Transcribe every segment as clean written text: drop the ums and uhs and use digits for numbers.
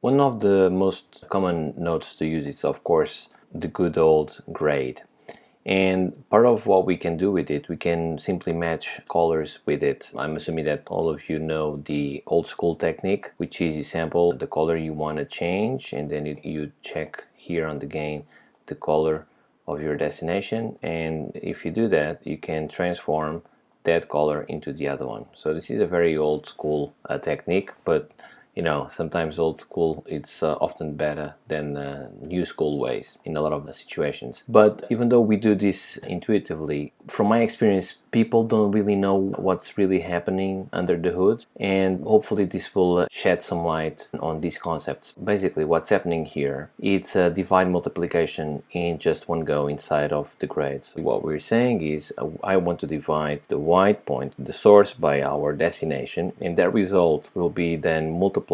One of the most common nodes to use is, of course, the good old grade. And part of what we can do with it, we can simply match colors with it. I'm assuming that all of you know the old school technique, which is you sample the color you want to change, and then you check here on the game the color of your destination. And if you do that, you can transform that color into the other one. So this is a very old school technique, but you know, sometimes old school it's often better than new school ways in a lot of situations. But even though we do this intuitively, from my experience, people don't really know what's really happening under the hood, and hopefully this will shed some light on these concepts. Basically, what's happening here, it's a divide multiplication in just one go inside of the grades. What we're saying is I want to divide the white point, the source, by our destination, and that result will be then multiplied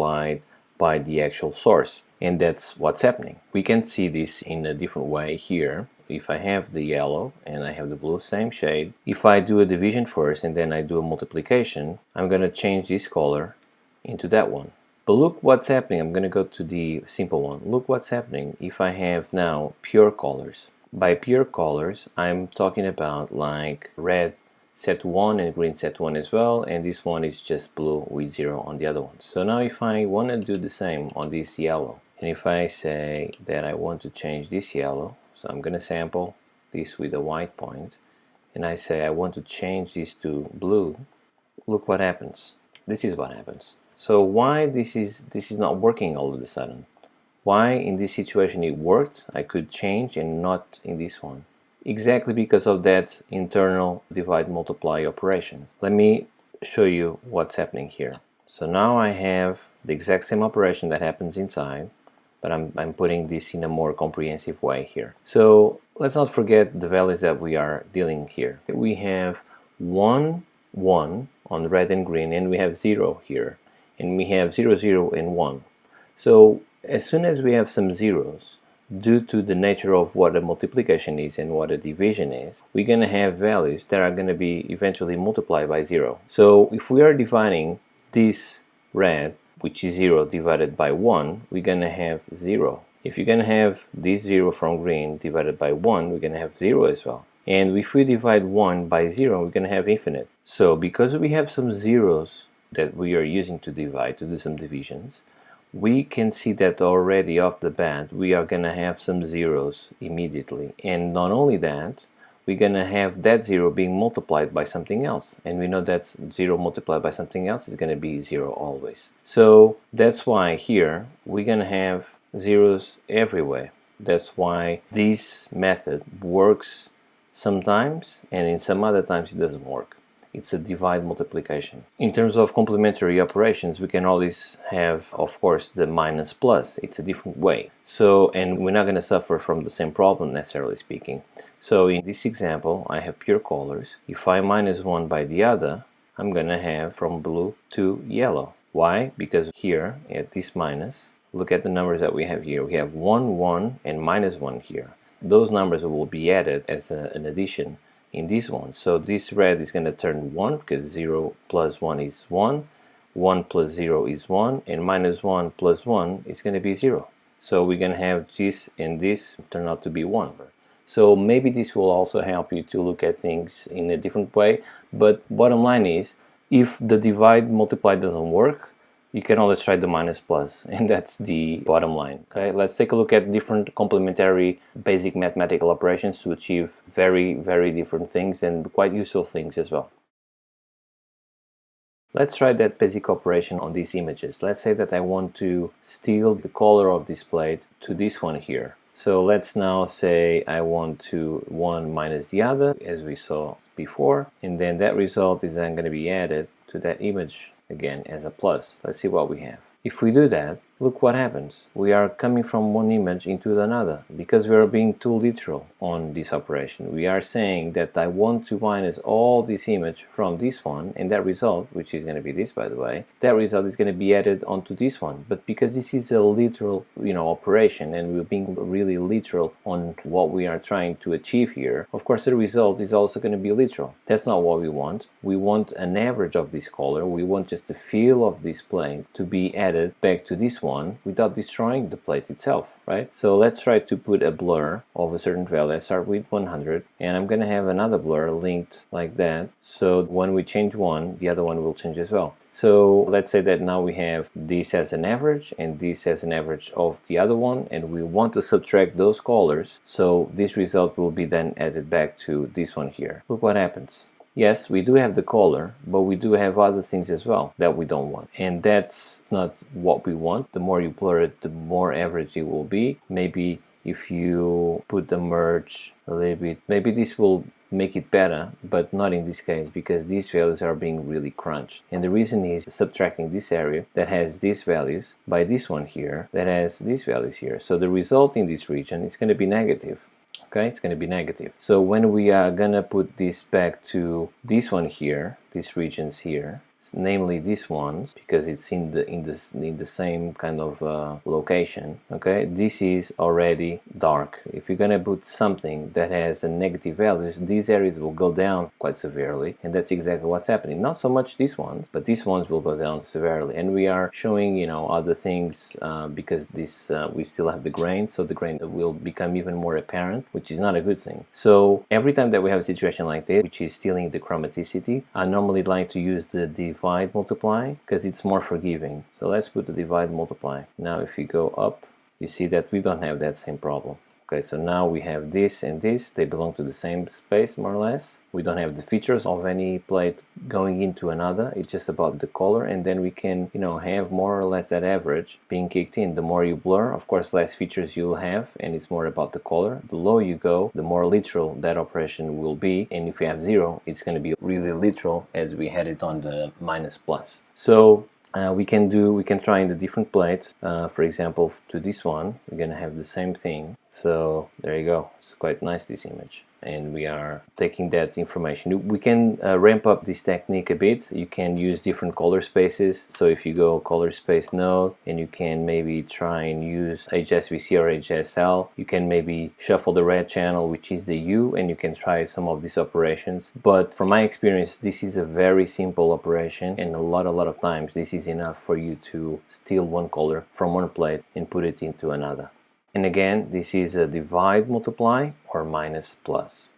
by the actual source. And that's what's happening. We can see this in a different way here. If I have the yellow and I have the blue, same shade, if I do a division first and then I do a multiplication, I'm going to change this color into that one. But look what's happening. I'm going to go to the simple one. Look what's happening if I have now pure colors. By pure colors, I'm talking about like red set 1 and green set 1 as well, and this one is just blue with 0 on the other one. So now if I want to do the same on this yellow, and if I say that I want to change this yellow, so I'm going to sample this with a white point, and I say I want to change this to blue, look what happens. This is what happens. So why this is not working all of a sudden? Why in this situation it worked, I could change, and not in this one? Exactly because of that internal divide multiply operation. Let me show you what's happening here. So now I have the exact same operation that happens inside, but I'm putting this in a more comprehensive way here. So let's not forget the values that we are dealing here. We have 1, 1 on red and green, and we have 0 here, and we have 0, 0 and 1. So as soon as we have some zeros, due to the nature of what a multiplication is and what a division is, we're going to have values that are going to be eventually multiplied by 0. So if we are dividing this red, which is 0, divided by 1, we're going to have 0. If you're going to have this 0 from green divided by 1, we're going to have 0 as well. And if we divide 1 by 0, we're going to have infinite. So because we have some zeros that we are using to divide, to do some divisions, we can see that already off the bat we are going to have some zeros immediately. And not only that, we're going to have that 0 being multiplied by something else. And we know that 0 multiplied by something else is going to be 0 always. So that's why here we're going to have zeros everywhere. That's why this method works sometimes, and in some other times it doesn't work. It's a divide multiplication. In terms of complementary operations, we can always have, of course, the minus plus. It's a different way. So, and we're not going to suffer from the same problem, necessarily speaking. So in this example, I have pure colors. If I minus one by the other, I'm going to have from blue to yellow. Why? Because here, at this minus, look at the numbers that we have here. We have 1, 1, and minus 1 here. Those numbers will be added as an addition in this one. So this red is going to turn 1 because 0 plus 1 is 1, 1 plus 0 is 1, and minus 1 plus 1 is going to be 0. So we're going to have this and this turn out to be 1. So maybe this will also help you to look at things in a different way, but bottom line is, if the divide multiply doesn't work, you can always try the minus plus, and that's the bottom line. Okay, let's take a look at different complementary basic mathematical operations to achieve very, very different things and quite useful things as well. Let's try that basic operation on these images. Let's say that I want to steal the color of this plate to this one here. So let's now say I want to one minus the other, as we saw before, and then that result is then going to be added to that image again as a plus. Let's see what we have. If we do that, look what happens. We are coming from one image into another because we are being too literal on this operation. We are saying that I want to minus all this image from this one, and that result, which is going to be this by the way, that result is going to be added onto this one. But because this is a literal, operation, and we're being really literal on what we are trying to achieve here, of course the result is also going to be literal. That's not what we want. We want an average of this color. We want just the feel of this plane to be added back to this one. one without destroying the plate itself, right? So let's try to put a blur of a certain value. Let's start with 100, and I'm gonna have another blur linked like that, so when we change one, the other one will change as well. So let's say that now we have this as an average and this as an average of the other one, and we want to subtract those colors, so this result will be then added back to this one here. Look what happens. Yes, we do have the color, but we do have other things as well that we don't want. And that's not what we want. The more you blur it, the more average it will be. Maybe if you put the merge a little bit, maybe this will make it better, but not in this case, because these values are being really crunched. And the reason is subtracting this area that has these values by this one here that has these values here. So the result in this region is going to be negative. Okay, it's going to be negative. So when we are going to put this back to this one here, these regions here, namely these ones, because it's in the same kind of location. Okay, this is already dark. If you're gonna put something that has a negative values, these areas will go down quite severely, and that's exactly what's happening. Not so much these ones, but these ones will go down severely. And we are showing, you know, other things because this we still have the grain, so the grain will become even more apparent, which is not a good thing. So every time that we have a situation like this, which is stealing the chromaticity, I normally like to use the divide multiply because it's more forgiving. So let's put the divide multiply. Now if you go up, you see that we don't have that same problem. Okay, so now we have this and this, they belong to the same space more or less. We don't have the features of any plate going into another, it's just about the color, and then we can, you know, have more or less that average being kicked in. The more you blur, of course, less features you'll have, and it's more about the color. The lower you go, the more literal that operation will be, and if you have 0, it's going to be really literal as we had it on the minus plus. So we can try in the different plates. For example, to this one, we're gonna have the same thing. So there you go. It's quite nice, this image. And we are taking that information. We can ramp up this technique a bit. You can use different color spaces. So if you go color space node, and you can maybe try and use HSVC or HSL, you can maybe shuffle the red channel, which is the U, and you can try some of these operations. But from my experience, this is a very simple operation, and a lot of times this is enough for you to steal one color from one plate and put it into another. And again, this is a divide multiply or minus plus.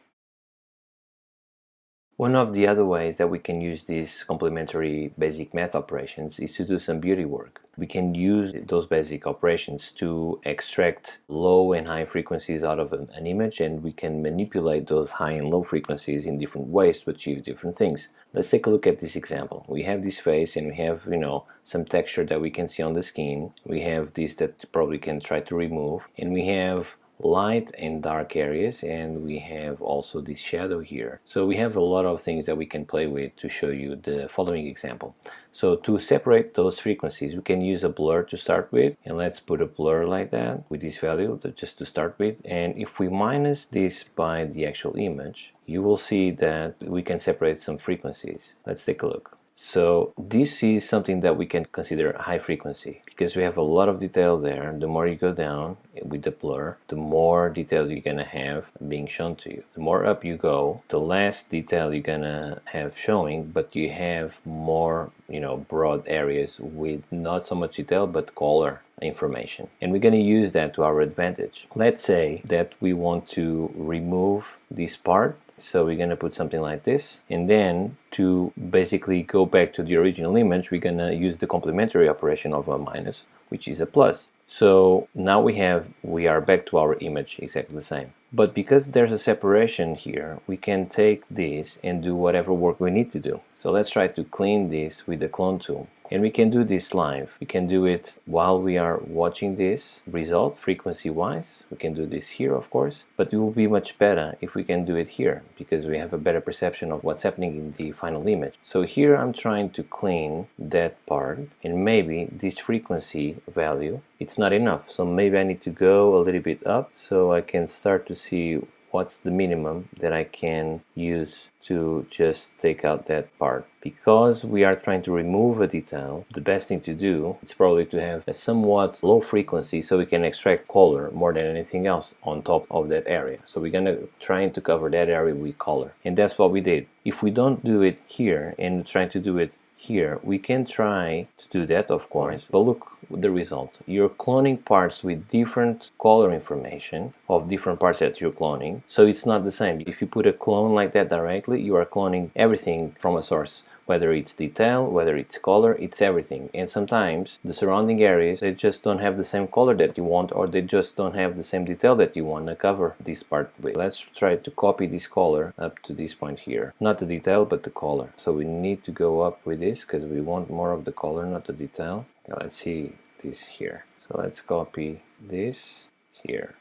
One of the other ways that we can use these complementary basic math operations is to do some beauty work. We can use those basic operations to extract low and high frequencies out of an image, and we can manipulate those high and low frequencies in different ways to achieve different things. Let's take a look at this example. We have this face, and we have, you know, some texture that we can see on the skin. We have this that probably can try to remove, and we have light and dark areas, and we have also this shadow here. So we have a lot of things that we can play with to show you the following example. So to separate those frequencies, we can use a blur to start with, and let's put a blur like that with this value just to start with. And if we minus this by the actual image, you will see that we can separate some frequencies. Let's take a look. So this is something that we can consider high frequency because we have a lot of detail there. The more you go down with the blur, the more detail you're gonna have being shown to you. The more up you go, the less detail you're gonna have showing, but you have more, you know, broad areas with not so much detail but color information, and we're going to use that to our advantage. Let's say that we want to remove this part, so we're going to put something like this, and then to basically go back to the original image, we're going to use the complementary operation of a minus, which is a plus. So now we are back to our image exactly the same. But because there's a separation here, we can take this and do whatever work we need to do. So let's try to clean this with the clone tool. And we can do this live. We can do it while we are watching this result frequency wise. We can do this here, of course, but it will be much better if we can do it here because we have a better perception of what's happening in the final image. So here I'm trying to clean that part, and maybe this frequency value, it's not enough. So maybe I need to go a little bit up so I can start to see what's the minimum that I can use to just take out that part. Because we are trying to remove a detail, the best thing to do is probably to have a somewhat low frequency so we can extract color more than anything else on top of that area. So we're gonna try to cover that area with color, and that's what we did. If we don't do it here and try to do it here, we can try to do that, of course, but look at the result. You're cloning parts with different color information of different parts that you're cloning, so it's not the same. If you put a clone like that directly, you are cloning everything from a source, whether it's detail, whether it's color, it's everything. And sometimes the surrounding areas, they just don't have the same color that you want, or they just don't have the same detail that you want to cover this part with. Let's try to copy this color up to this point here. Not the detail, but the color. So we need to go up with this because we want more of the color, not the detail. Now let's see this here. So let's copy this here.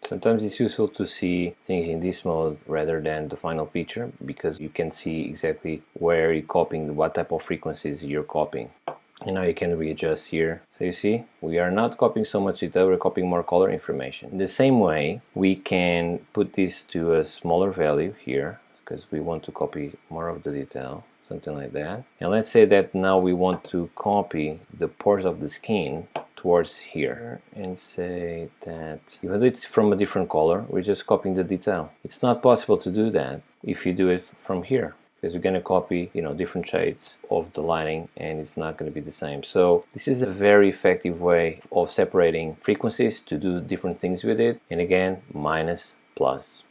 Sometimes it's useful to see things in this mode rather than the final picture, because you can see exactly where you're copying, what type of frequencies you're copying. And now you can readjust here. So you see, we are not copying so much detail, we're copying more color information. In the same way, we can put this to a smaller value here, because we want to copy more of the detail, something like that. And let's say that now we want to copy the pores of the skin towards here, and say that even though it's from a different color, we're just copying the detail. It's not possible to do that if you do it from here, because we're going to copy, different shades of the lighting, and it's not going to be the same. So this is a very effective way of separating frequencies to do different things with it. And again, minus, plus.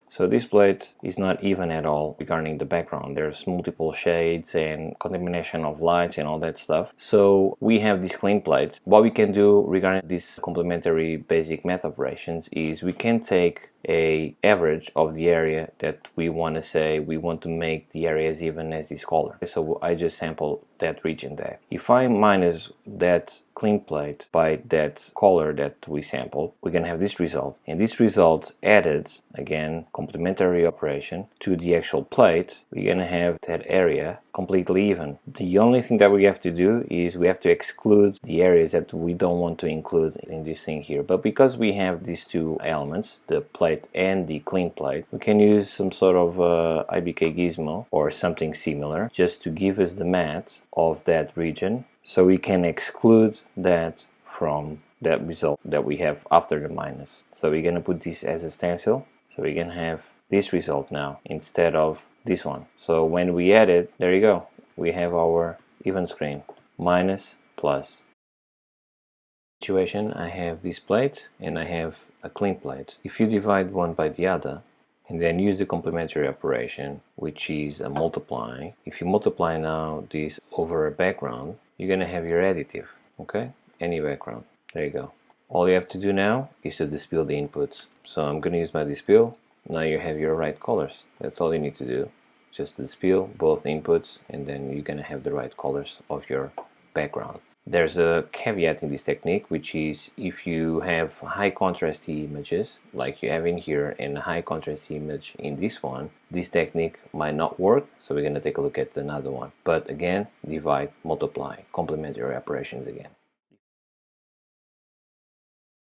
So this plate is not even at all regarding the background. There's multiple shades and contamination of lights and all that stuff. So we have this clean plate. What we can do regarding this complementary basic math operations is we can take a average of the area that we want to say we want to make the area as even as this color. So I just sample that region there. If I minus that clean plate by that color that we sampled, we're gonna have this result. And this result added, again, complementary operation to the actual plate, we're gonna have that area completely even. The only thing that we have to do is we have to exclude the areas that we don't want to include in this thing here. But because we have these two elements, the plate and the clean plate, we can use some sort of IBK gizmo or something similar just to give us the math of that region, so we can exclude that from that result that we have after the minus. So we're gonna put this as a stencil, so we can have this result now instead of this one. So when we add it, there you go, we have our even screen, minus, plus. Situation, I have this plate and I have a clean plate. If you divide one by the other and then use the complementary operation, which is a multiply, if you multiply now this over a background, you're gonna have your additive, okay? Any background, there you go. All you have to do now is to dispel the inputs. So I'm gonna use my dispel. Now you have your right colors. That's all you need to do. Just dispel both inputs, and then you're gonna have the right colors of your background. There's a caveat in this technique, which is if you have high contrast images like you have in here and a high contrast image in this one, this technique might not work. So we're going to take a look at another one. But again, divide, multiply, complementary operations again.